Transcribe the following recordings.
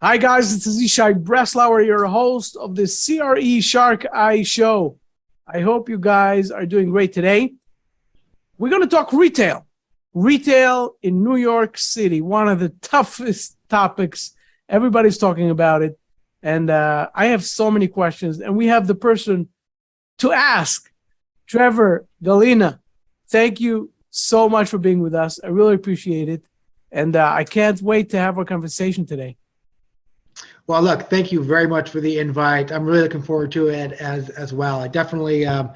Hi guys, this is Ishai Breslauer, your host of the CRE Shark Eye Show. I hope you guys are doing great today. We're going to talk retail. Retail in New York City, one of the toughest topics. Everybody's talking about it. And I have so many questions. And we have the person to ask, Trever Gallina. Thank you so much for being with us. I really appreciate it. And I can't wait to have our conversation today. Well, look, thank you very much for the invite. I'm really looking forward to it as well. I definitely have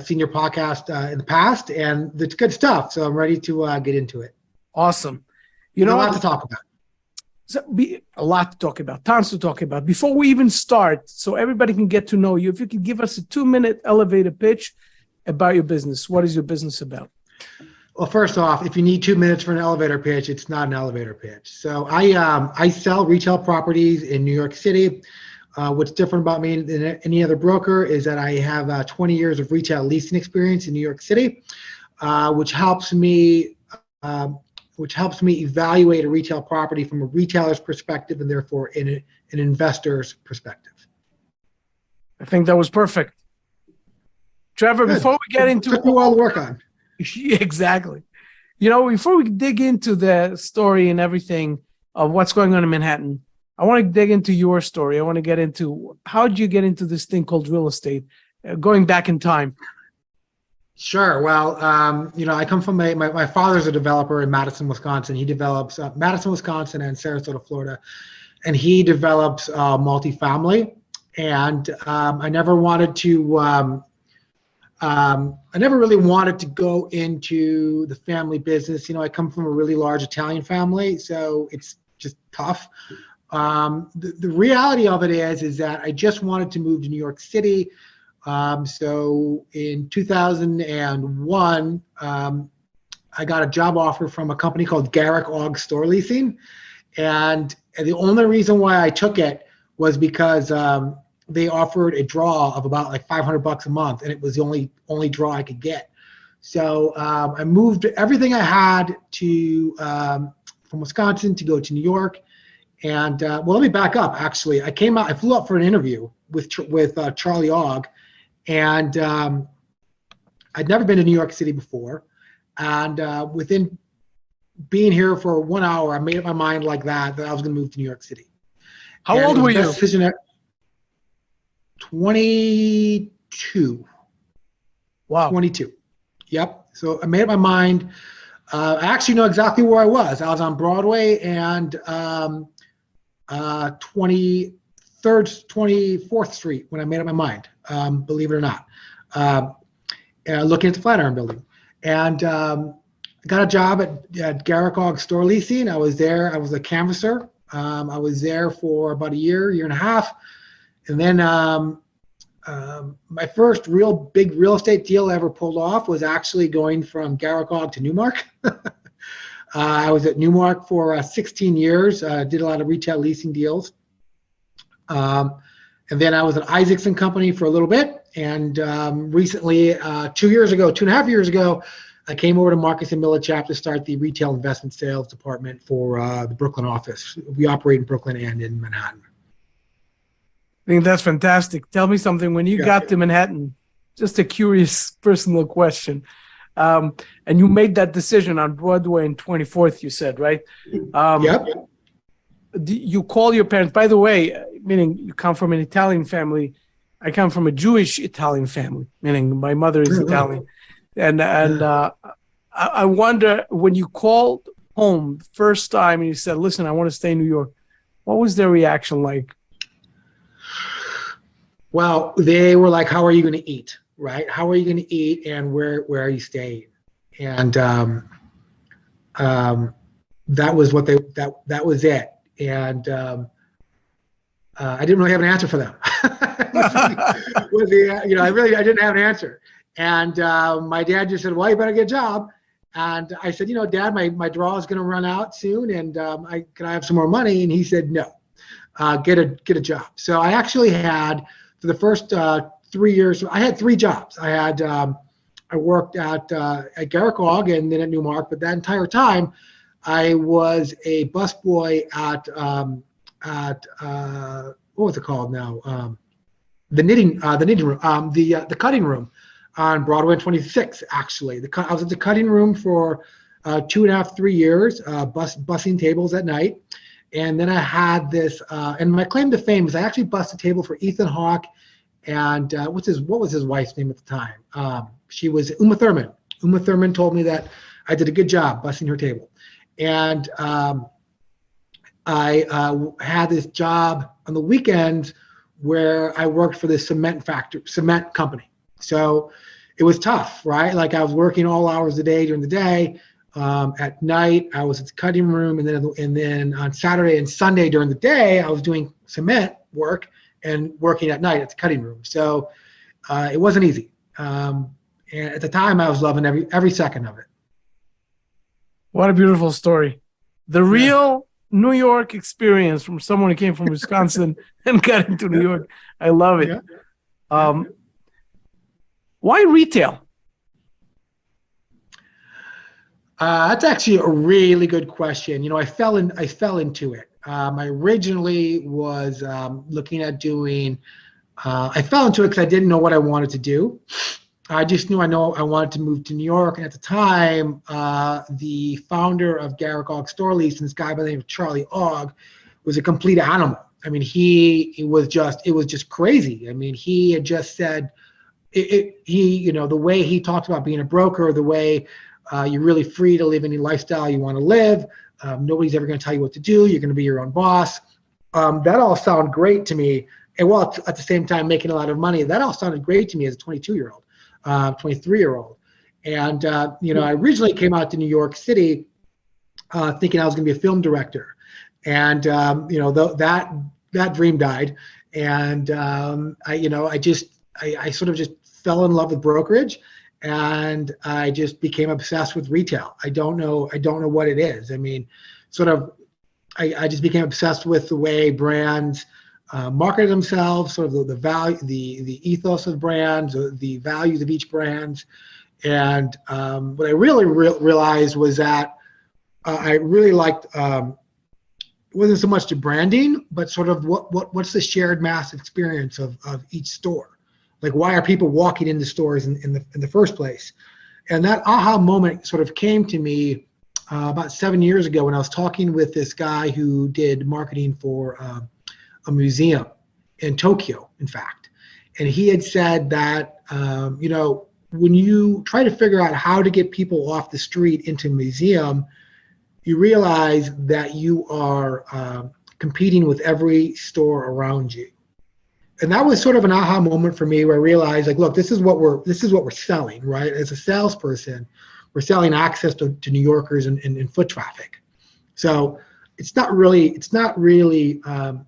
seen your podcast in the past, and it's good stuff. So I'm ready to get into it. Awesome. There's a lot to talk about. A lot to talk about, tons to talk about. Before we even start, so everybody can get to know you, if you could give us a 2-minute elevator pitch about your business. What is your business about? Well, first off, if you need 2 minutes for an elevator pitch, it's not an elevator pitch. So I sell retail properties in New York City. What's different about me than any other broker is that I have 20 years of retail leasing experience in New York City, which helps me evaluate a retail property from a retailer's perspective and therefore an investor's perspective. I think that was perfect. Trever, Good. Before we get into took me a while to work on. Exactly. Before we dig into the story and everything of what's going on in Manhattan, I want to dig into your story. I want to get into how did you get into this thing called real estate, going back in time? Sure. Well, I come from my father's a developer in Madison, Wisconsin. He develops Madison, Wisconsin and Sarasota, Florida, and he develops multifamily. And I never really wanted to go into the family business. I come from a really large Italian family, so it's just tough. The reality of it is that I just wanted to move to New York City. So in 2001, I got a job offer from a company called Garrick Og Store Leasing. And the only reason why I took it was because they offered a draw of about like $500 a month, and it was the only draw I could get. So I moved everything I had to from Wisconsin to go to New York. And let me back up. Actually, I flew up for an interview with Charlie Ogg, and I'd never been to New York City before. And within being here for 1 hour, I made up my mind like that I was going to move to New York City. How old were you? 22. Wow. 22. Yep. So I made up my mind. I actually know exactly where I was. I was on Broadway and 24th Street when I made up my mind, believe it or not, looking at the Flatiron Building. And got a job at Garrick Og Store Leasing. I was there. I was a canvasser. I was there for about a year and a half. And then my first real big real estate deal I ever pulled off was actually going from Garrick Og to Newmark. I was at Newmark for 16 years, did a lot of retail leasing deals. And then I was at Isaacson Company for a little bit. And recently, 2.5 years ago, I came over to Marcus Millichap to start the retail investment sales department for the Brooklyn office. We operate in Brooklyn and in Manhattan. I think that's fantastic. Tell me something. When you got to Manhattan, just a curious personal question, and you made that decision on Broadway and 24th, you said, right? Yep. You call your parents, by the way, meaning you come from an Italian family. I come from a Jewish Italian family, meaning my mother is Italian. And I wonder, when you called home the first time and you said, listen, I want to stay in New York, what was their reaction like? Well, they were like, how are you going to eat, right? How are you going to eat, and where are you staying? And that was what that was it. And I didn't really have an answer for them. I didn't have an answer. And my dad just said, well, you better get a job. And I said, Dad, my draw is going to run out soon, and can I have some more money? And he said, no, get a job. So I actually had, for the first 3 years, I had 3 jobs. I worked at Garrick Og and then at Newmark, but that entire time I was a busboy at at what was it called now? The knitting room, the cutting room on Broadway and 26. Actually, I was at the cutting room for 2.5, 3 years, bussing tables at night. And then I had this, and my claim to fame is I actually bussed a table for Ethan Hawke and what was his wife's name at the time? She was Uma Thurman. Uma Thurman told me that I did a good job bussing her table. And I had this job on the weekends where I worked for this cement company. So it was tough, right? Like I was working all hours of the day during the day. At night, I was at the cutting room, and then on Saturday and Sunday during the day, I was doing cement work and working at night at the cutting room. So it wasn't easy. And at the time, I was loving every second of it. What a beautiful story. The real New York experience from someone who came from Wisconsin and got into New York. I love it. Yeah. Why retail? That's actually a really good question. You know, I fell into it. I originally was looking at doing. I fell into it because I didn't know what I wanted to do. I just knew I wanted to move to New York, and at the time, the founder of Garrick Ogg Store Lease, and this guy by the name of Charlie Ogg, was a complete animal. I mean, it was just crazy. I mean, he had just said, the way he talked about being a broker, the way you're really free to live any lifestyle you want to live. Nobody's ever going to tell you what to do. You're going to be your own boss. That all sounded great to me. And while at the same time making a lot of money, that all sounded great to me as a 22-year-old, 23-year-old. And, I originally came out to New York City thinking I was going to be a film director. And, that dream died. And, I sort of just fell in love with brokerage. And I just became obsessed with retail. I don't know what it is. I mean, I just became obsessed with the way brands market themselves, sort of the value, the ethos of brands, the values of each brand. And what I really realized was that I really liked, it wasn't so much the branding, but sort of what's the shared mass experience of each store. Like, why are people walking into stores in the first place? And that aha moment sort of came to me about 7 years ago when I was talking with this guy who did marketing for a museum in Tokyo, in fact. And he had said that, when you try to figure out how to get people off the street into a museum, you realize that you are competing with every store around you. And that was sort of an aha moment for me, where I realized, like, look, this is what we're selling, right? As a salesperson, we're selling access to New Yorkers and foot traffic. So it's not really the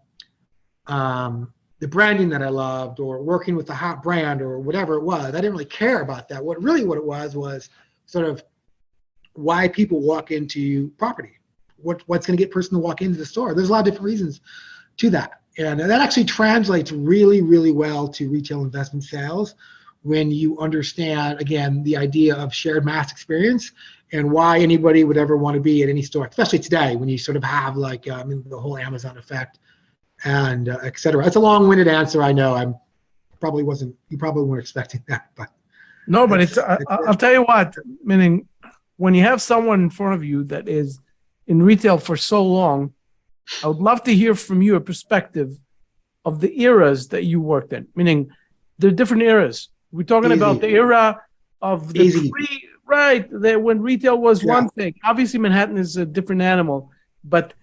branding that I loved, or working with a hot brand, or whatever it was. I didn't really care about that. What it was sort of why people walk into property. What's going to get a person to walk into the store? There's a lot of different reasons to that. And that actually translates really, really well to retail investment sales when you understand, again, the idea of shared mass experience and why anybody would ever want to be at any store, especially today when you sort of have like the whole Amazon effect and et cetera. It's a long-winded answer, I know. You probably weren't expecting that, but no, but I'll tell you what, meaning when you have someone in front of you that is in retail for so long, I would love to hear from you a perspective of the eras that you worked in, meaning there are different eras. We're talking about the era of the when retail was one thing. Obviously, Manhattan is a different animal, but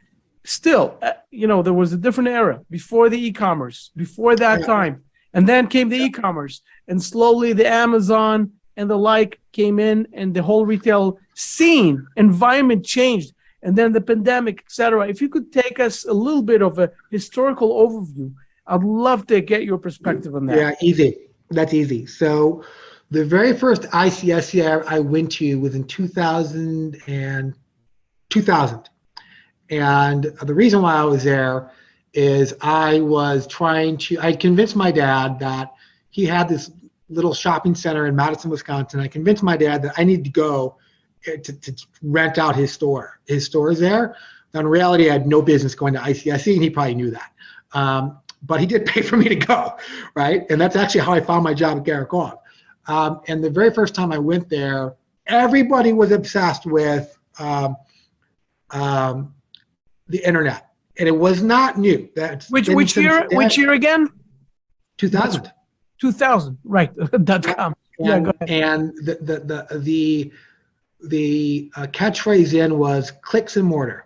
still, there was a different era before the e-commerce, before that time. And then came the e-commerce, and slowly the Amazon and the like came in, and the whole retail scene, environment changed. And then the pandemic, et cetera. If you could take us a little bit of a historical overview, I'd love to get your perspective on that. Yeah, easy. That's easy. So the very first ICSC I went to was in 2000. And the reason why I was there is I convinced my dad that he had this little shopping center in Madison, Wisconsin. I convinced my dad that I needed to go to rent out his store. His store is there, Now, in reality, I had no business going to ICSC, and he probably knew that. But he did pay for me to go, right? And that's actually how I found my job at Garrett Golf. And the very first time I went there, everybody was obsessed with the internet, and it was not new. Which year? Which year again? 2000. 2000, right? .com. Yeah, go ahead. And the catchphrase then was clicks and mortar.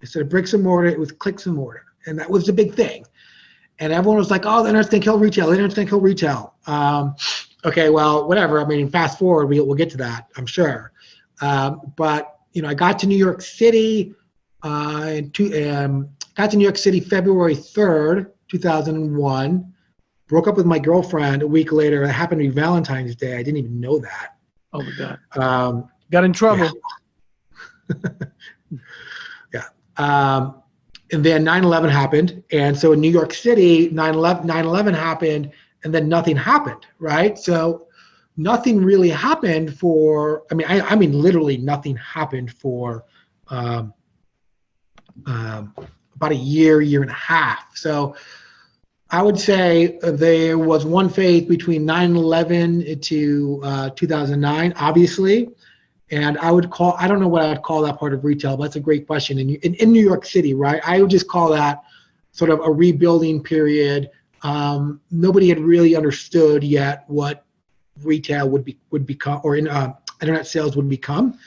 Instead of bricks and mortar, it was clicks and mortar, and that was the big thing. And everyone was like, "Oh, the internet's gonna kill retail. The internet's gonna kill retail." Okay, well, whatever. I mean, fast forward, we'll get to that, I'm sure. But I got to New York City got to New York City February 3rd, 2001. Broke up with my girlfriend a week later. It happened to be Valentine's Day. I didn't even know that. Oh my God. Got in trouble. Yeah. And then 9/11 happened. And so in New York City, 9/11 happened, and then nothing happened, right? So nothing really happened for, I mean, literally nothing happened for about a year and a half. So I would say there was one phase between 9/11 to 2009, obviously. And I don't know what I would call that part of retail, but that's a great question. In New York City, right? I would just call that sort of a rebuilding period. Nobody had really understood yet what retail would become, or internet sales would become.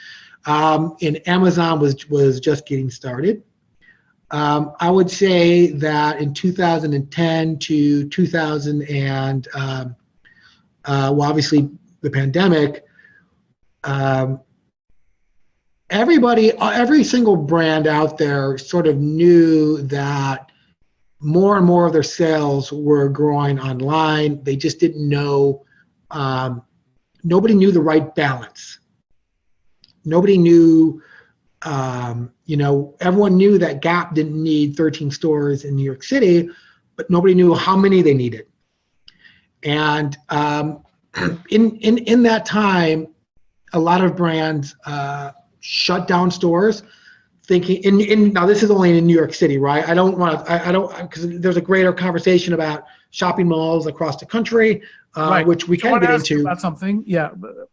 And Amazon was just getting started. I would say that in 2010 to 2000 and obviously the pandemic, every single brand out there sort of knew that more and more of their sales were growing online. They just didn't know. Nobody knew the right balance. Nobody knew. Everyone knew that Gap didn't need 13 stores in New York City, but nobody knew how many they needed. And in that time, a lot of brands shut down stores, thinking. Now this is only in New York City, right? I don't because there's a greater conversation about shopping malls across the country, right. Which we can get into. About something, yeah.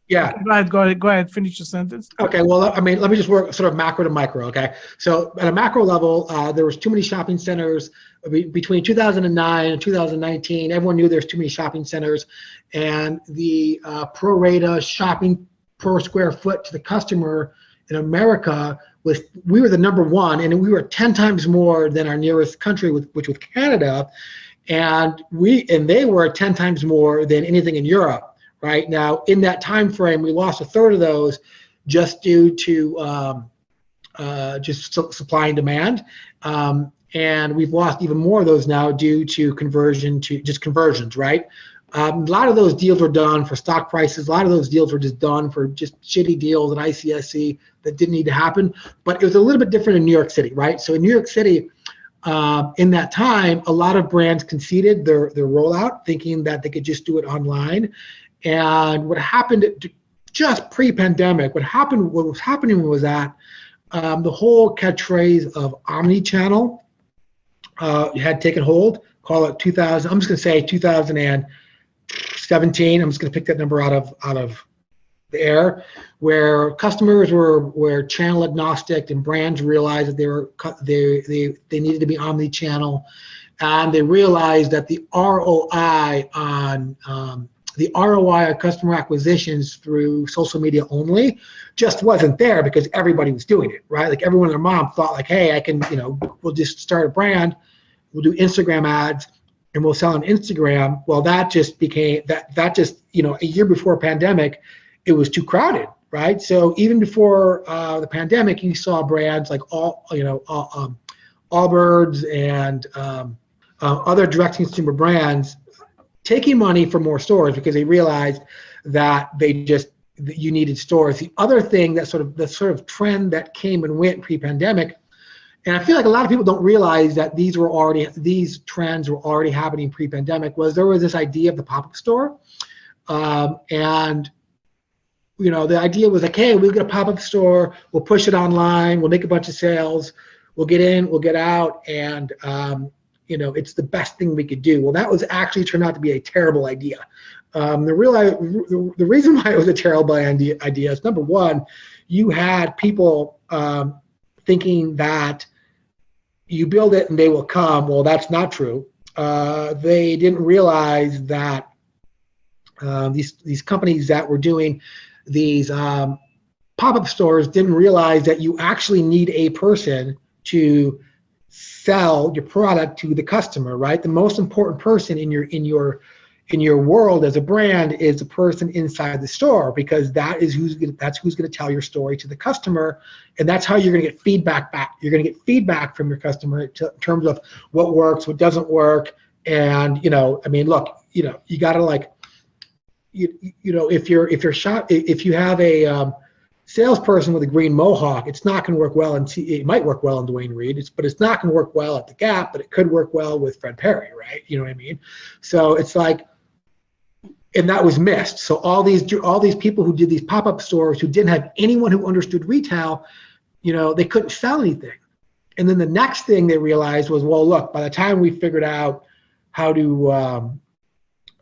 Yeah. Go ahead. Finish your sentence. Okay. Well, let me just work sort of macro to micro. Okay. So at a macro level, there was too many shopping centers between 2009 and 2019. Everyone knew there's too many shopping centers, and the pro rata shopping per square foot to the customer in America we were the number one, and we were 10 times more than our nearest country, which was Canada, and they were 10 times more than anything in Europe. Right now, in that time frame, we lost a third of those just due to just supply and demand, and we've lost even more of those now due to conversions. Right. A lot of those deals were done for stock prices. A lot of those deals were just done for just shitty deals at ICSC that didn't need to happen. But it was a little bit different in New York City, right? So in New York City, in that time, a lot of brands conceded their rollout, thinking that they could just do it online. And what happened just pre-pandemic, what was happening was that the whole catchphrase of omni-channel had taken hold. Call it 2000. I'm just going to say 2017. I'm just going to pick that number out of the air, where customers were channel agnostic, and brands realized that they needed to be omni-channel, and they realized that the ROI on customer acquisitions through social media only just wasn't there, because everybody was doing it, right? Like everyone and their mom thought like, hey, I can, we'll just start a brand, we'll do Instagram ads, and we'll sell on Instagram. Well, that just became that just a year before pandemic, it was too crowded, right? So even before the pandemic, you saw brands like Allbirds and other direct-to-consumer brands taking money from more stores because they realized that you needed stores. The other thing the sort of trend that came and went pre-pandemic, and I feel like a lot of people don't realize that these trends were already happening pre-pandemic, was there was this idea of the pop-up store, and the idea was like, hey, we'll get a pop-up store, we'll push it online, we'll make a bunch of sales, we'll get in, we'll get out, and it's the best thing we could do. Well, that was actually turned out to be a terrible idea. The reason why it was a terrible idea is, number one, you had people thinking that you build it and they will come. Well, that's not true. They didn't realize that these companies that were doing these pop-up stores didn't realize that you actually need a person to sell your product to the customer, right? The most important person in your world as a brand is the person inside the store, because that's who's going to tell your story to the customer, and that's how you're going to get feedback back. You're going to get feedback from your customer in terms of what works, what doesn't work, and look, you got to if you have a salesperson with a green mohawk, it's not going to work well, and it might work well in Dwayne Reed, but it's not going to work well at the Gap, but it could work well with Fred Perry, right? You know what I mean? So it's like, and that was missed. So all these people who did these pop-up stores who didn't have anyone who understood retail, they couldn't sell anything. And then the next thing they realized was, well, look, by the time we figured out how to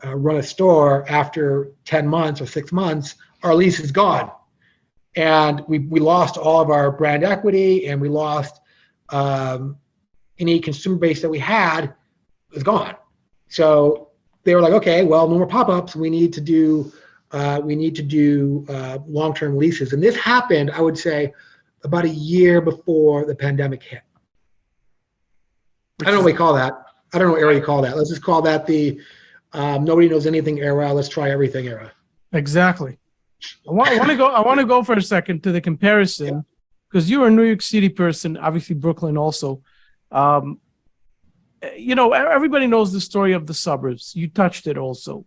run a store after 10 months or 6 months, our lease is gone. And we lost all of our brand equity, and we lost any consumer base that we had was gone. So they were like, okay, well, no more pop-ups. We need to do long-term leases. And this happened, I would say, about a year before the pandemic hit. I don't know what we call that. I don't know what era you call that. Let's just call that the nobody knows anything era. Let's try everything era. Exactly. I want to go for a second to the comparison, because you're a New York City person, obviously Brooklyn also. Everybody knows the story of the suburbs. You touched it also.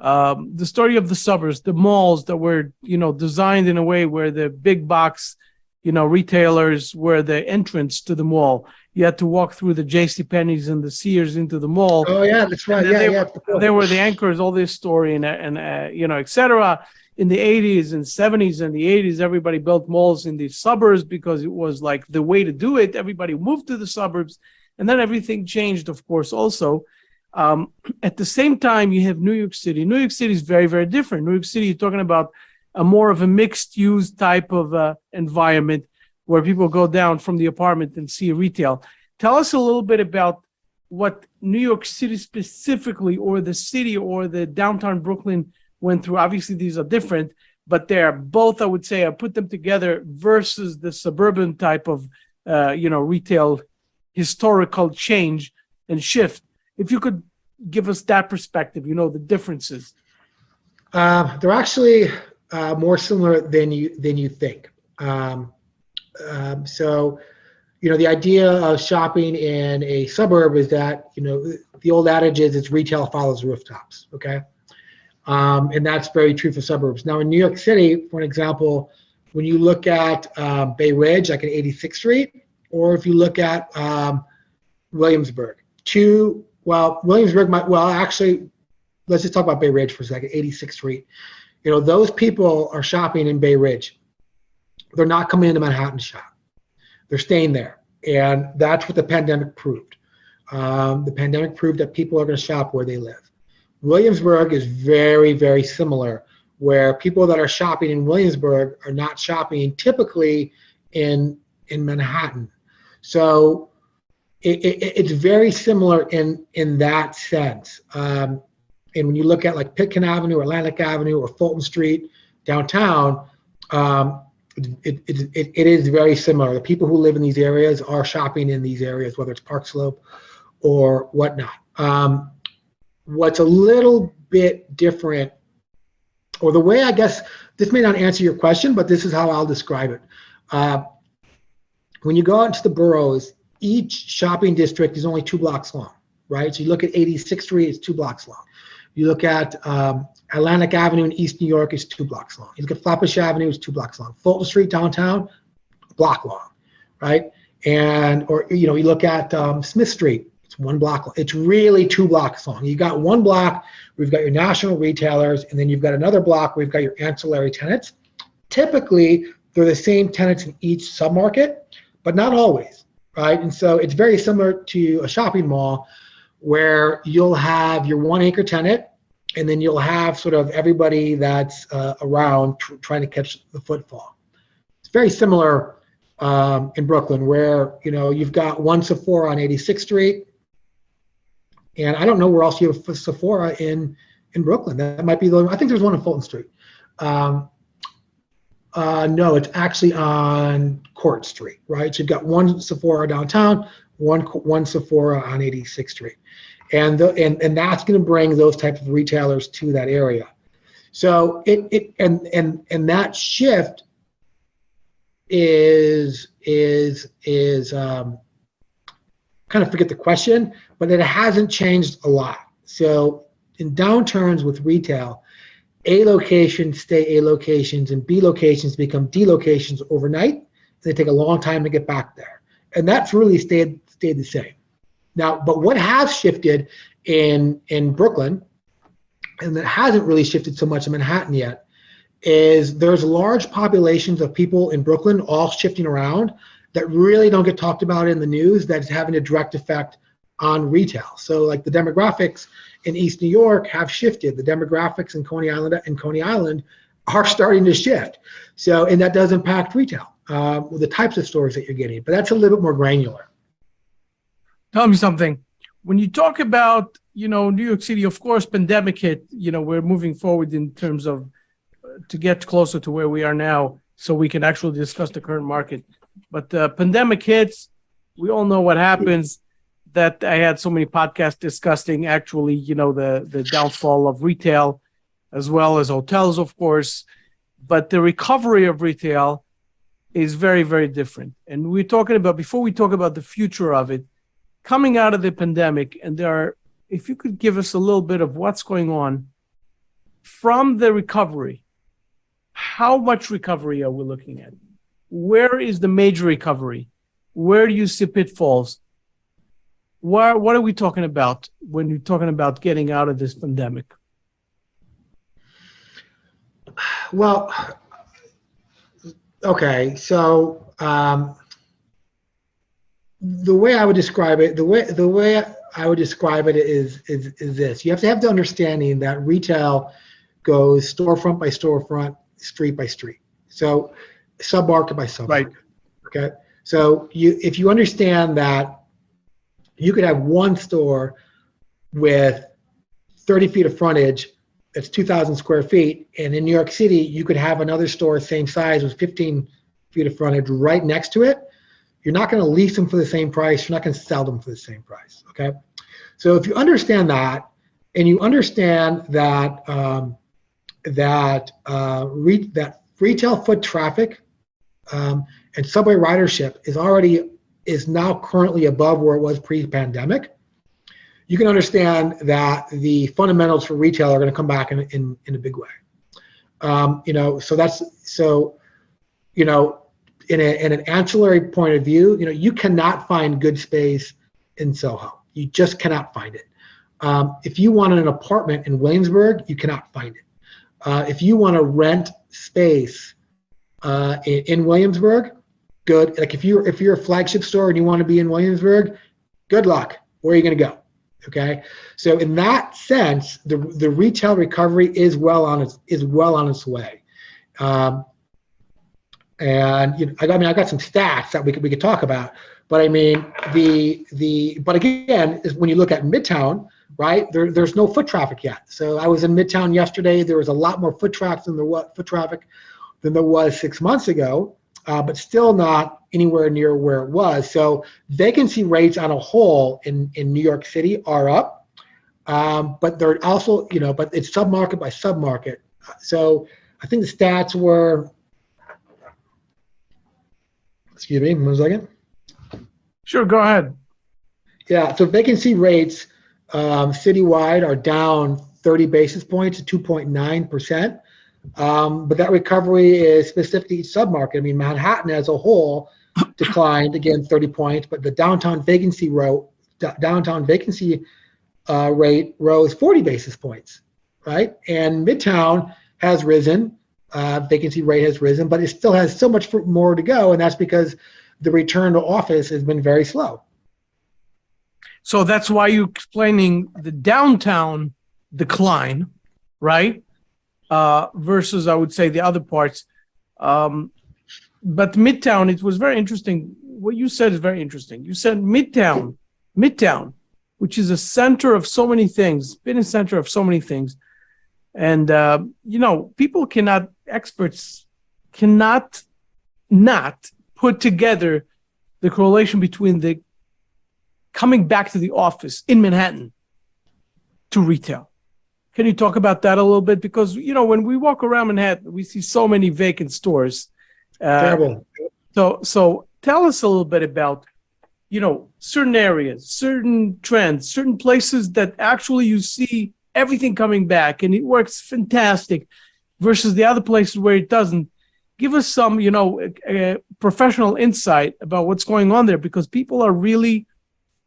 The story of the suburbs, the malls that were, designed in a way where the big box, retailers were the entrance to the mall. You had to walk through the JCPenney's and the Sears into the mall. Oh yeah, that's right. They were the anchors, all this story and et cetera. In the 80s and 70s and the 80s, everybody built malls in the suburbs because it was like the way to do it. Everybody moved to the suburbs. And then everything changed, of course, also. At the same time, you have New York City. New York City is very, very different. New York City, you're talking about a more of a mixed-use type of environment where people go down from the apartment and see retail. Tell us a little bit about what New York City specifically, or the city, or the downtown Brooklyn went through. Obviously, these are different, but they're both, I would say, I put them together versus the suburban type of, retail historical change and shift. If you could give us that perspective, the differences. They're actually more similar than you think. So, the idea of shopping in a suburb is that, the old adage is it's retail follows rooftops, okay? And that's very true for suburbs. Now in New York City, for an example, when you look at Bay Ridge, like at 86th Street, or if you look at Williamsburg, actually, let's just talk about Bay Ridge for a second, 86th Street. Those people are shopping in Bay Ridge. They're not coming into Manhattan to shop. They're staying there. And that's what the pandemic proved. The pandemic proved that people are going to shop where they live. Williamsburg is very, very similar, where people that are shopping in Williamsburg are not shopping typically in Manhattan. So it's very similar in that sense. And when you look at like Pitkin Avenue, Atlantic Avenue, or Fulton Street downtown, it is very similar. The people who live in these areas are shopping in these areas, whether it's Park Slope or whatnot. What's a little bit different, or the way, I guess, this may not answer your question, but this is how I'll describe it. When you go out into the boroughs, each shopping district is only 2 blocks long, right? So you look at 86th Street, it's 2 blocks long. You look at Atlantic Avenue in East New York, it's 2 blocks long. You look at Flatbush Avenue, it's 2 blocks long. Fulton Street downtown, a block long, right? Or you look at Smith Street, it's 1 block long. It's really 2 blocks long. You got 1 block where you've got your national retailers, and then you've got another block where you've got your ancillary tenants. Typically, they're the same tenants in each submarket, but not always. right? And so it's very similar to a shopping mall where you'll have your one anchor tenant, and then you'll have sort of everybody that's around trying to catch the footfall. It's very similar in Brooklyn, where you've got one Sephora on 86th Street, and I don't know where else you have a Sephora in Brooklyn. That might be I think there's one on Fulton Street. No, it's actually on Court Street, right? So you've got one Sephora downtown, one Sephora on 86th Street. And that's going to bring those types of retailers to that area. So and that shift is kind of forget the question, but it hasn't changed a lot. So in downturns with retail, A locations stay A locations and B locations become D locations overnight. They take a long time to get back there, and that's really stayed the same. Now, but what has shifted in Brooklyn, and that hasn't really shifted so much in Manhattan yet, is there's large populations of people in Brooklyn all shifting around that really don't get talked about in the news, that's having a direct effect on retail. So like the demographics in East New York have shifted. The demographics in Coney Island are starting to shift. So, and that does impact retail, with the types of stores that you're getting, but that's a little bit more granular. Tell me something. When you talk about, New York City, of course, pandemic hit, we're moving forward in terms of to get closer to where we are now so we can actually discuss the current market. But the pandemic hits, we all know what happens. That I had so many podcasts discussing actually, the downfall of retail as well as hotels, of course. But the recovery of retail is very, very different. And we're talking about, before we talk about the future of it, coming out of the pandemic, and if you could give us a little bit of what's going on from the recovery, how much recovery are we looking at? Where is the major recovery? Where do you see pitfalls? What are we talking about when you're talking about getting out of this pandemic? Well, okay, so the way I would describe it, is this: you have to understanding that retail goes storefront by storefront, street by street, so submarket by submarket. Right. Okay, so if you understand that you could have one store with 30 feet of frontage that's 2,000 square feet, and in New York City you could have another store same size with 15 feet of frontage right next to it, you're not going to lease them for the same price. You're not going to sell them for the same price. Okay, so if you understand that, and you understand that that retail foot traffic and subway ridership is now currently above where it was pre-pandemic, you can understand that the fundamentals for retail are going to come back in a big way. In an ancillary point of view, you cannot find good space in Soho. You just cannot find it. If you want an apartment in Williamsburg, you cannot find it. If you want to rent space in Williamsburg, good. Like if you're a flagship store and you want to be in Williamsburg, good luck. Where are you going to go? Okay. So in that sense, the retail recovery is well on its way. And I got some stats that we could talk about, but I mean but again, is when you look at Midtown, right? There's no foot traffic yet. So I was in Midtown yesterday. There was a lot more foot traffic than there was 6 months ago, but still not anywhere near where it was. So vacancy rates on a whole in New York City are up, but they're also but it's submarket by submarket. So I think the stats were. Excuse me, 1 second. Sure, go ahead. Yeah, so vacancy rates citywide are down 30 basis points to 2.9%. But that recovery is specific to each submarket. I mean, Manhattan as a whole declined again 30 points, but the downtown vacancy rate rose 40 basis points, right? And Midtown has risen. Vacancy rate has risen, but it still has so much more to go, and that's because the return to office has been very slow. So that's why you're explaining the downtown decline, right? Versus, I would say, the other parts. But Midtown, it was very interesting. What you said is very interesting. You said Midtown, which is a center of so many things, been a center of so many things. And, experts cannot not put together the correlation between the coming back to the office in Manhattan to retail. Can you talk about that a little bit? Because, when we walk around Manhattan, we see so many vacant stores. Terrible. So tell us a little bit about, certain areas, certain trends, certain places that actually you see everything coming back and it works fantastic versus the other places where it doesn't. Give us some, professional insight about what's going on there, because people are really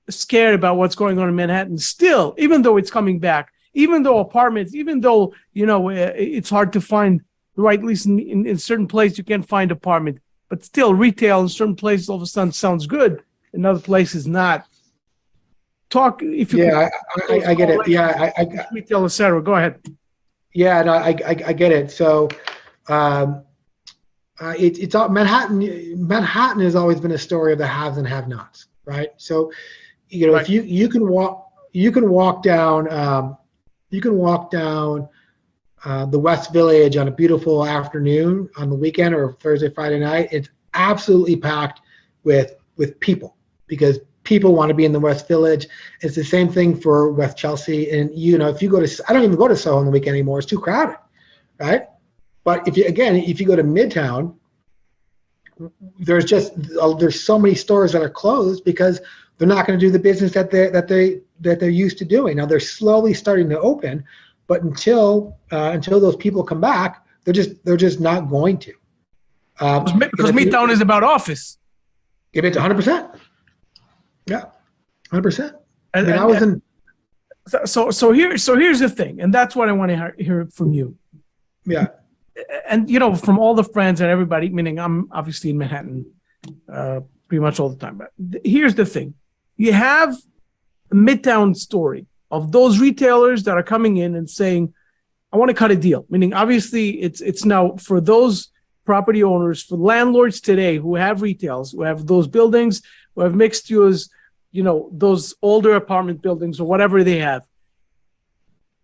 scared about what's going on in Manhattan still, even though it's coming back, even though apartments, even though, it's hard to find the right lease in certain places, you can't find apartment, but still retail in certain places all of a sudden sounds good. In other places, not. Talk if you. Yeah, I get it. Yeah, I retail, etc. Go ahead. Yeah, no, I get it. So, it's all Manhattan. Manhattan has always been a story of the haves and have-nots, right? So, Right. if you can walk down the West Village on a beautiful afternoon on the weekend or Thursday, Friday night, it's absolutely packed with people, because people want to be in the West Village. It's the same thing for West Chelsea. And, if you go to, I don't even go to Soho on the weekend anymore. It's too crowded, right? But if you go to Midtown, there's so many stores that are closed because they're not going to do the business that they're used to doing. Now they're slowly starting to open, but until those people come back, they're just not going to. Because Midtown is about office. Give it to 100%. Yeah, 100%. So here's the thing, and that's what I want to hear from you. Yeah. And from all the friends and everybody, meaning I'm obviously in Manhattan pretty much all the time. But here's the thing: you have a Midtown story of those retailers that are coming in and saying, "I want to cut a deal." Meaning, obviously, it's now for those property owners, for landlords today who have retails, who have those buildings, who have mixed use, those older apartment buildings or whatever they have.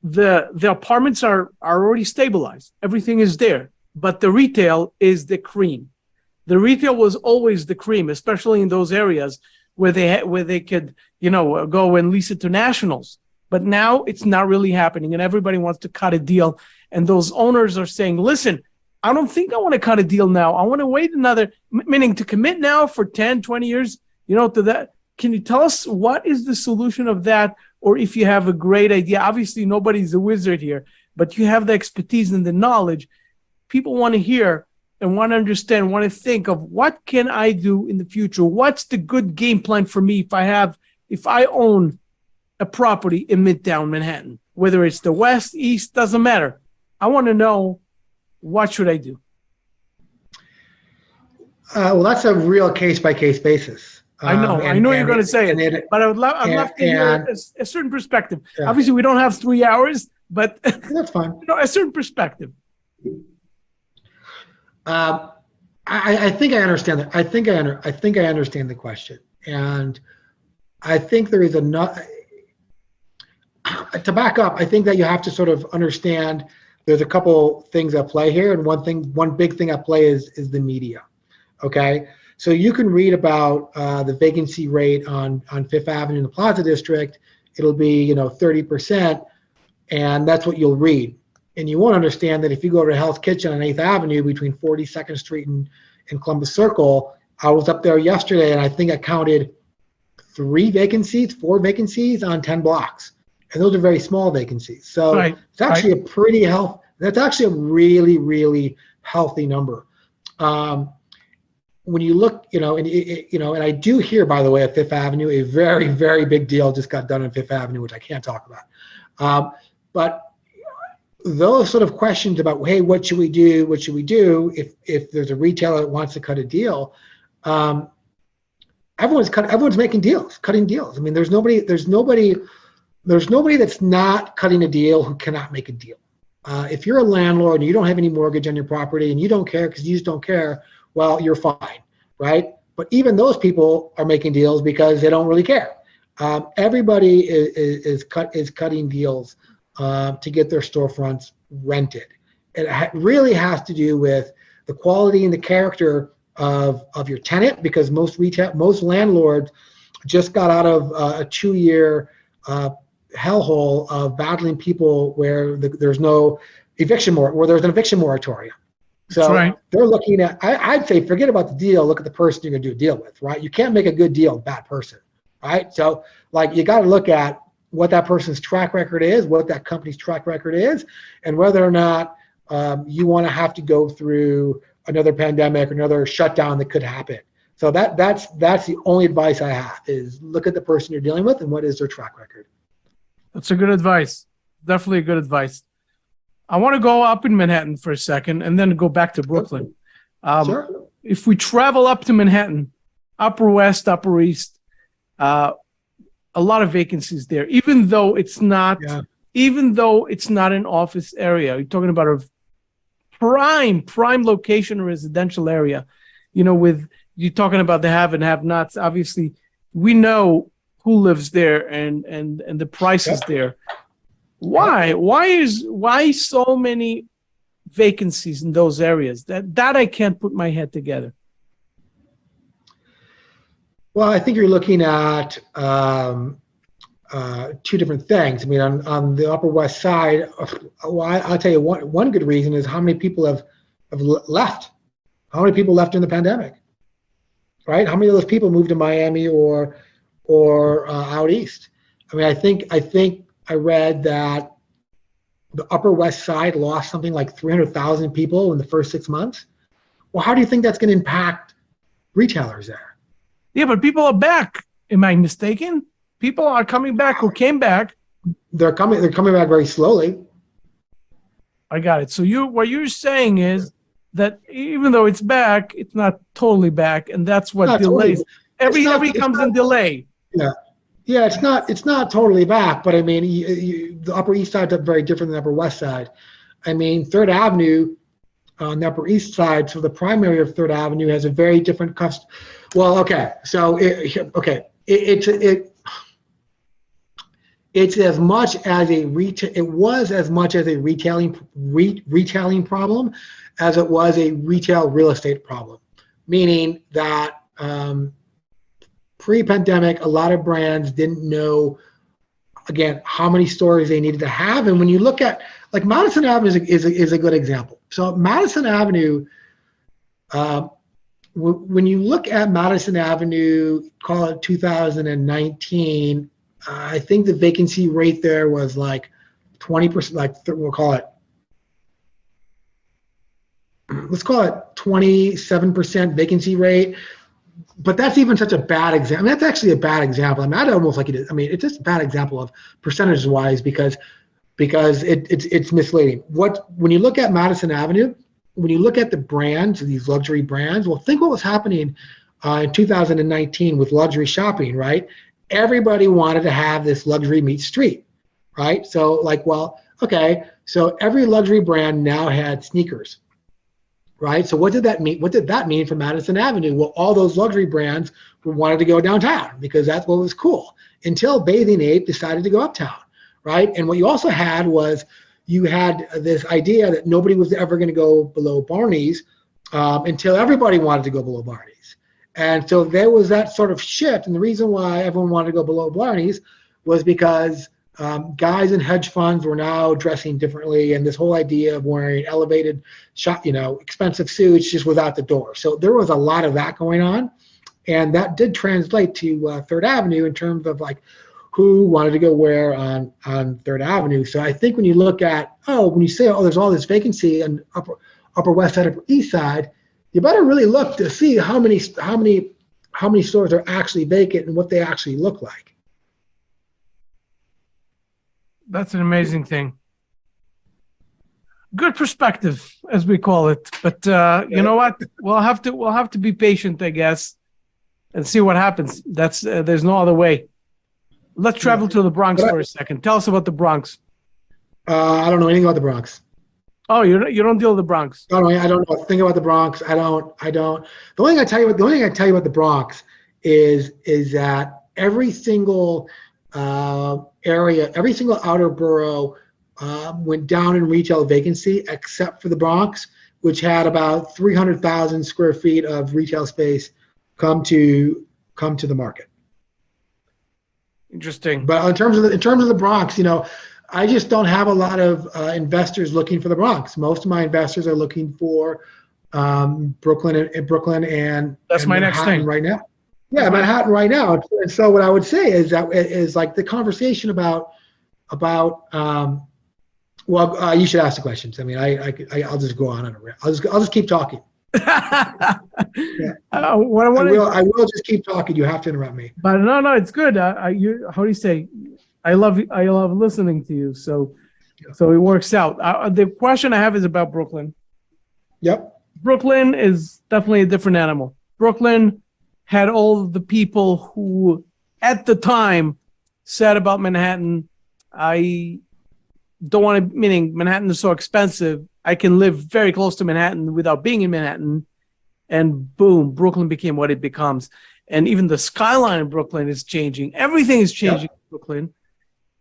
The apartments are already stabilized. Everything is there, but the retail is the cream. The retail was always the cream, especially in those areas where they could, go and lease it to nationals. But now it's not really happening, and everybody wants to cut a deal. And those owners are saying, listen, I don't think I want to cut a deal now. I want to wait meaning to commit now for 10, 20 years, to that. Can you tell us what is the solution of that? Or if you have a great idea, obviously nobody's a wizard here, but you have the expertise and the knowledge. People want to hear and want to understand, want to think of what can I do in the future? What's the good game plan for me if I own a property in Midtown Manhattan, whether it's the West, East, doesn't matter. I want to know, what should I do? Well, that's a real case-by-case basis. I know you're going to say it, but I'd love to hear a certain perspective. Yeah. Obviously, we don't have 3 hours, but that's fine. A certain perspective. I think I understand that. I think I understand the question, and I think there is to back up. I think that you have to sort of understand. There's a couple things at play here, and one big thing at play is the media. Okay. So you can read about the vacancy rate on Fifth Avenue in the Plaza District. It'll be 30%, and that's what you'll read. And you won't understand that if you go to Hell's Kitchen on 8th Avenue between 42nd Street and Columbus Circle. I was up there yesterday, and I think I counted 4 vacancies on 10 blocks, and those are very small vacancies. So it's actually a pretty healthy. That's actually a really, really healthy number. When you look, and I do hear, by the way, at Fifth Avenue, a very, very big deal just got done on Fifth Avenue, which I can't talk about. But those sort of questions about, hey, what should we do? What should we do if there's a retailer that wants to cut a deal? everyone's making deals, cutting deals. I mean, there's nobody that's not cutting a deal who cannot make a deal. If you're a landlord and you don't have any mortgage on your property and you don't care because you just don't care, well, you're fine, right? But even those people are making deals because they don't really care. Everybody is cutting deals to get their storefronts rented. It really has to do with the quality and the character of your tenant, because most landlords just got out of a 2-year hellhole of battling people where there's no eviction where there's an eviction moratorium. So right. They're looking at, I'd say, forget about the deal, look at the person you're going to do a deal with, right? You can't make a good deal with a bad person, right? So like you got to look at what that person's track record is, what that company's track record is, and whether or not you want to have to go through another pandemic or another shutdown that could happen. So that's the only advice I have, is look at the person you're dealing with and what is their track record. That's a good advice. Definitely a good advice. I want to go up in Manhattan for a second and then go back to Brooklyn. Sure. If we travel up to Manhattan, Upper West, Upper East, a lot of vacancies there, even though it's not an office area. You're talking about a prime location residential area, with you're talking about the have and have nots. Obviously, we know who lives there and the prices there. Why so many vacancies in those areas? That I can't put my head together. Well, I think you're looking at two different things. I mean, on the Upper West Side, I'll tell you one good reason is how many people have left. How many people left in the pandemic, right? How many of those people moved to Miami or out east? I mean, I think I read that the Upper West Side lost something like 300,000 people in the first 6 months. Well, how do you think that's going to impact retailers there? Yeah, but people are back. Am I mistaken? People are coming back who came back. They're coming back very slowly. I got it. So what you're saying is that even though it's back, it's not totally back, and that's what delays. Every comes in delay. Yeah, it's not totally back, but I mean, the Upper East Side is very different than the Upper West Side. I mean, Third Avenue on the Upper East Side, so the primary of Third Avenue has a very different cost. Well, okay, so it's as much as it was as much as a retailing problem as it was a retail real estate problem, meaning that pre-pandemic, a lot of brands didn't know, again, how many stores they needed to have. And when you look at, like, Madison Avenue is a good example. So Madison Avenue, when you look at Madison Avenue, call it 2019, I think the vacancy rate there was like 20%, let's call it 27% vacancy rate. But that's even such a bad example. I mean, that's actually a bad example. I mean, I don't almost like it is. I mean, it's just a bad example of percentages wise because it's misleading. When you look at Madison Avenue, when you look at the brands, these luxury brands, well, think what was happening in 2019 with luxury shopping, right? Everybody wanted to have this luxury meet street, right? So like, well, okay, so every luxury brand now had sneakers. Right. So what did that mean? What did that mean for Madison Avenue? Well, all those luxury brands wanted to go downtown because that's what was cool, until Bathing Ape decided to go uptown. Right. And what you also had was you had this idea that nobody was ever going to go below Barney's until everybody wanted to go below Barney's. And so there was that sort of shift. And the reason why everyone wanted to go below Barney's was because guys in hedge funds were now dressing differently, and this whole idea of wearing elevated, expensive suits just was out the door. So there was a lot of that going on, and that did translate to Third Avenue in terms of like who wanted to go where on Third Avenue. So I think when you look at when you say there's all this vacancy on Upper West Side, Upper East Side, you better really look to see how many stores are actually vacant and what they actually look like. That's an amazing thing. Good perspective, as we call it. But you know what? We'll have to be patient, I guess. and see what happens. That's there's no other way. Let's travel to the Bronx for a second. Tell us about the Bronx. I don't know anything about the Bronx. Oh, you don't deal with the Bronx. I don't know a thing about the Bronx. I don't. The only thing I tell you about the Bronx is that every single area, every single outer borough went down in retail vacancy, except for the Bronx, which had about 300,000 square feet of retail space come to the market. Interesting. But in terms of the Bronx, I just don't have a lot of investors looking for the Bronx. Most of my investors are looking for Brooklyn and that's my Manhattan next thing right now. Yeah, Manhattan right now. And so what I would say is that is like the conversation about you should ask the questions. I mean, I'll just go on and I'll just keep talking. Yeah. I will just keep talking. You have to interrupt me. But no, it's good. How do you say? I love listening to you. So it works out. The question I have is about Brooklyn. Yep. Brooklyn is definitely a different animal. Brooklyn had all the people who, at the time, said about Manhattan, I don't want to, meaning Manhattan is so expensive, I can live very close to Manhattan without being in Manhattan. And boom, Brooklyn became what it becomes. And even the skyline of Brooklyn is changing. Everything is changing in Brooklyn.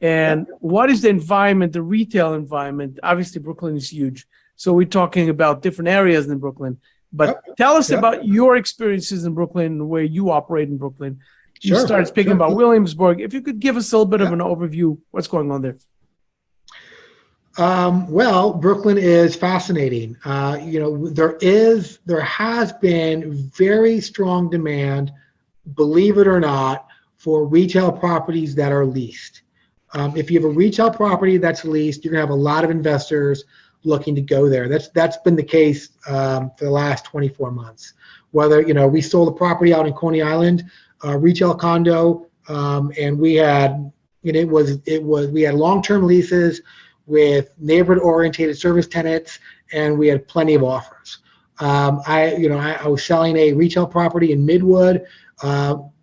And what is the environment, the retail environment? Obviously, Brooklyn is huge. So we're talking about different areas in Brooklyn. But tell us about your experiences in Brooklyn, where you operate in Brooklyn. You started speaking about Williamsburg. If you could give us a little bit of an overview, what's going on there? Well, Brooklyn is fascinating. There has been very strong demand, believe it or not, for retail properties that are leased. If you have a retail property that's leased, you're gonna have a lot of investors looking to go there. That's been the case for the last 24 months. Whether we sold a property out in Coney Island, retail condo, and we had we had long-term leases with neighborhood-oriented service tenants, and we had plenty of offers. I was selling a retail property in Midwood,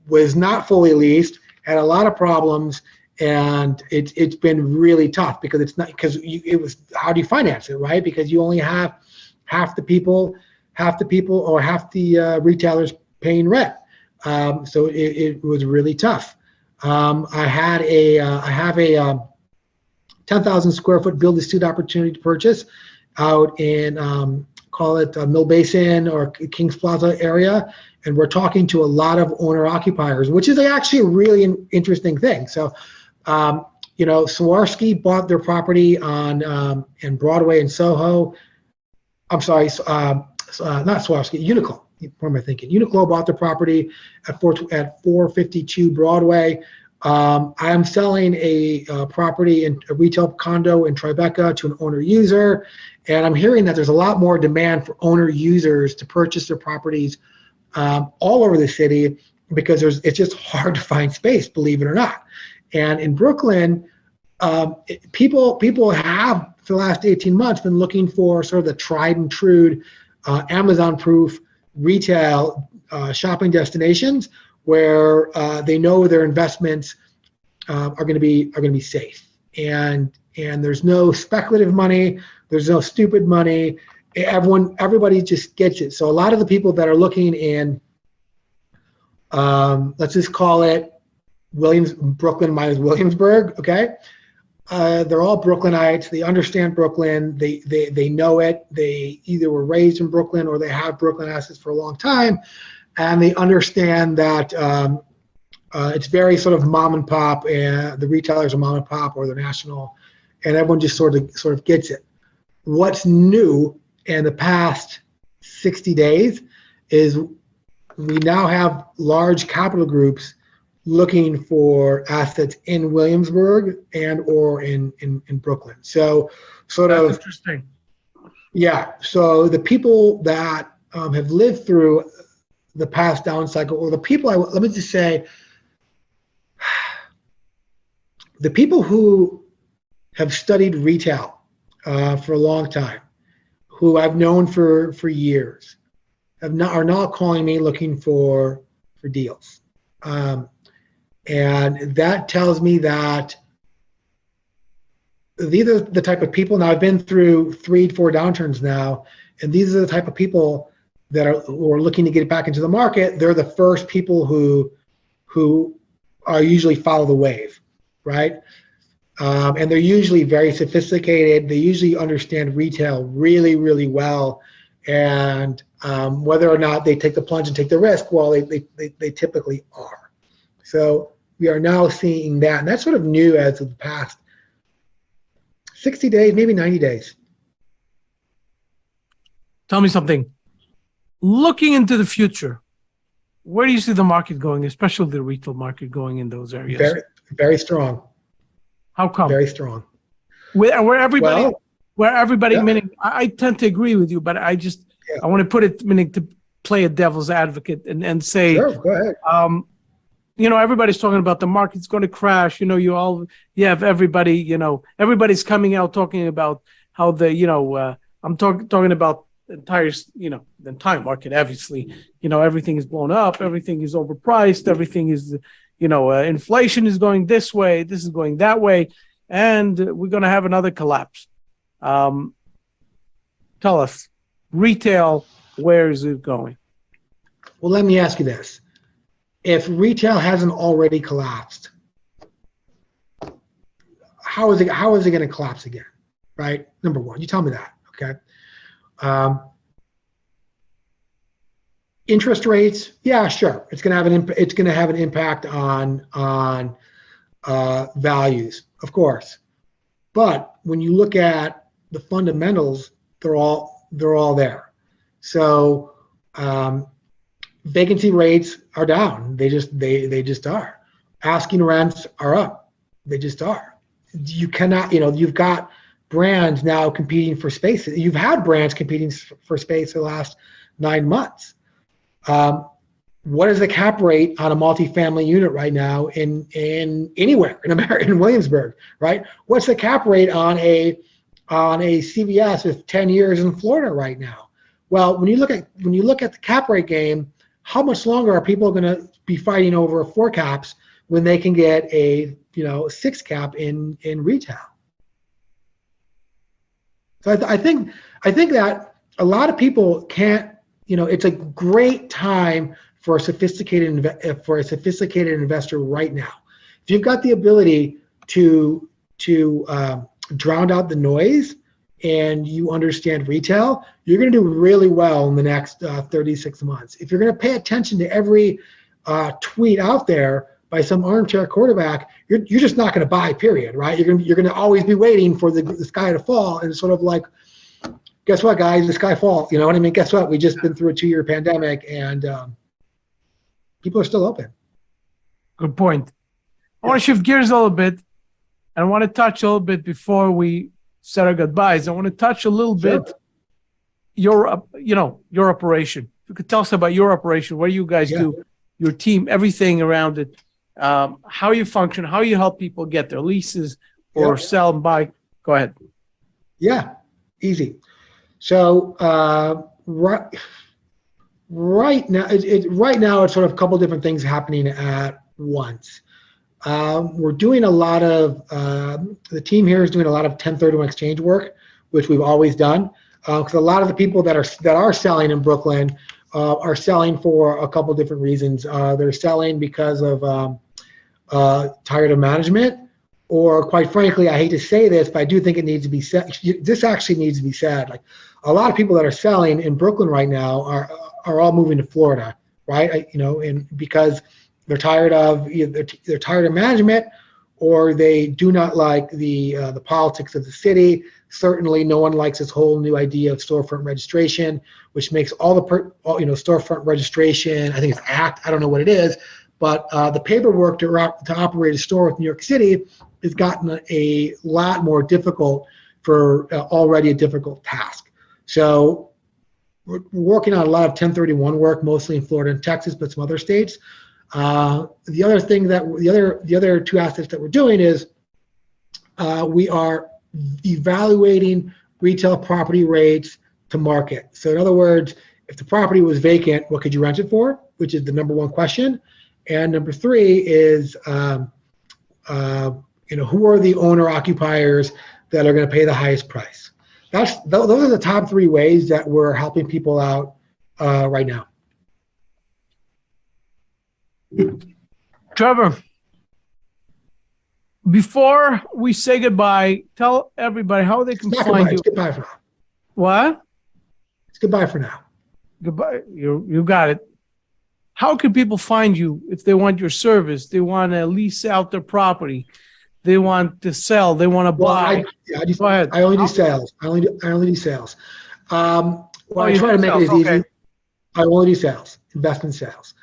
was not fully leased, had a lot of problems, and it's been really tough because it was how do you finance it, right? Because you only have half the people or half the retailers paying rent, so it was really tough. I have a 10,000 square foot build-to-suit opportunity to purchase out in call it Mill Basin or Kings Plaza area, and we're talking to a lot of owner-occupiers, which is actually a really interesting thing. So, Swarovski bought their property on in Broadway and Soho. I'm sorry, not Swarovski, Uniqlo. What am I thinking? Uniqlo bought their property at 452 Broadway. I am selling a property in a retail condo in Tribeca to an owner user, and I'm hearing that there's a lot more demand for owner users to purchase their properties all over the city because it's just hard to find space, believe it or not. And in Brooklyn, people have for the last 18 months been looking for sort of the tried and true Amazon-proof retail shopping destinations where they know their investments are going to be safe, and there's no speculative money, there's no stupid money. Everybody just gets it. So a lot of the people that are looking in, let's just call it Brooklyn minus Williamsburg, okay? They're all Brooklynites. They understand Brooklyn. They know it. They either were raised in Brooklyn or they have Brooklyn assets for a long time. And they understand that it's very sort of mom and pop, and the retailers are mom and pop or they're national, and everyone just sort of gets it. What's new in the past 60 days is we now have large capital groups looking for assets in Williamsburg and or in Brooklyn. So That's interesting. Yeah. So the people that have lived through the past down cycle, or the people, let me just say, the people who have studied retail for a long time, who I've known for years, are now calling me looking for deals. And that tells me that these are the type of people. Now, I've been through 3-4 downturns now, and these are the type of people who are looking to get back into the market. They're the first people who are usually follow the wave, right? And they're usually very sophisticated. They usually understand retail really, really well. And whether or not they take the plunge and take the risk, well, they typically are. So we are now seeing that, and that's sort of new as of the past 60 days, maybe 90 days. Tell me something. Looking into the future, where do you see the market going, especially the retail market going in those areas? Very, very strong. How come? Very strong. Where everybody, Yeah. meaning I tend to agree with you, but I want to put it, meaning to play a devil's advocate and say, Sure, go ahead. Everybody's talking about the market's going to crash. You have everybody, everybody's coming out talking about how I'm talking about the entire market, obviously, everything is blown up, everything is overpriced, everything is, inflation is going this way, this is going that way, and we're going to have another collapse. Tell us, retail, where is it going? Well, let me ask you this. If retail hasn't already collapsed, how is it going to collapse again, right? Number one, you tell me that, okay? Interest rates, yeah, sure. It's going to have an impact on values, of course. But when you look at the fundamentals, they're all there. So vacancy rates are down. They just are. Asking rents are up. They just are. You cannot, you've got brands now competing for space. You've had brands competing for space for the last 9 months. What is the cap rate on a multifamily unit right now in anywhere in America, in Williamsburg, right? What's the cap rate on a CVS with 10 years in Florida right now? Well, when you look at the cap rate game, how much longer are people going to be fighting over 4 caps when they can get a 6 cap in retail? So I think that a lot of people can't. It's a great time for a sophisticated investor right now. If you've got the ability to drown out the noise and you understand retail, you're going to do really well in the next 36 months. If you're going to pay attention to every tweet out there by some armchair quarterback, you're just not going to buy, period, right? You're going to always be waiting for the sky to fall, and it's sort of like, guess what, guys? The sky falls. You know what I mean? Guess what? We just been through a 2-year pandemic, and people are still open. Good point. I want to shift gears a little bit, and I want to touch a little bit before we say our goodbyes. I want to touch a little bit your operation. If you could tell us about your operation, what you guys do, your team, everything around it, how you function, how you help people get their leases or sell and buy. Go ahead. Yeah, easy. So right now it's sort of a couple different things happening at once. We're doing a lot of the team here is doing a lot of 1031 exchange work, which we've always done. Because a lot of the people that are selling in Brooklyn are selling for a couple different reasons. They're selling because of tired of management, or quite frankly, I hate to say this, but I do think it needs to be said. This actually needs to be said. Like, a lot of people that are selling in Brooklyn right now are all moving to Florida, right? And because they're tired of they're tired of management, or they do not like the politics of the city. Certainly, no one likes this whole new idea of storefront registration, which makes all storefront registration. I think it's ACT. I don't know what it is, but the paperwork to operate a store with New York City has gotten a lot more difficult for already a difficult task. So we're working on a lot of 1031 work, mostly in Florida and Texas, but some other states. The other 2 aspects that we're doing is we are evaluating retail property rates to market. So in other words, if the property was vacant, what could you rent it for? which is the number one question. And number three is, who are the owner occupiers that are going to pay the highest price? Those are the top three ways that we're helping people out right now. Trever, before we say goodbye, tell everybody how they can find you. It's goodbye for now. What? It's goodbye for now. Goodbye. You got it. How can people find you if they want your service? They want to lease out their property. They want to sell. They want to buy. Go ahead. I only do sales. I only do sales. I try to make it as easy. Okay. I only do sales, investment sales.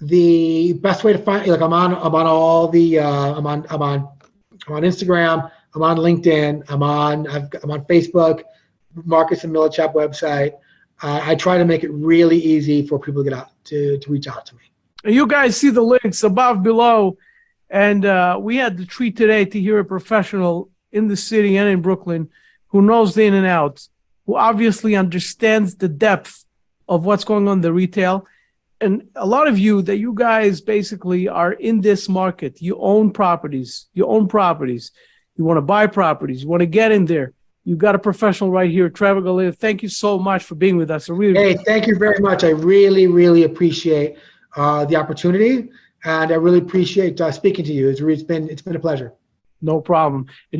The best way to find, like, I'm on all the I'm on Instagram. I'm on LinkedIn. I'm on Facebook. Marcus and Millichap website. I try to make it really easy for people to get out to reach out to me. You guys see the links above, below, and we had the treat today to hear a professional in the city and in Brooklyn who knows the in and outs, who obviously understands the depth of what's going on in the retail. And a lot of you guys basically are in this market. You own properties. You want to buy properties. You want to get in there. You got a professional right here, Trever Gallina. Thank you so much for being with us. Hey, thank you very much. I really, really appreciate the opportunity, and I really appreciate speaking to you. It's been a pleasure. No problem. And you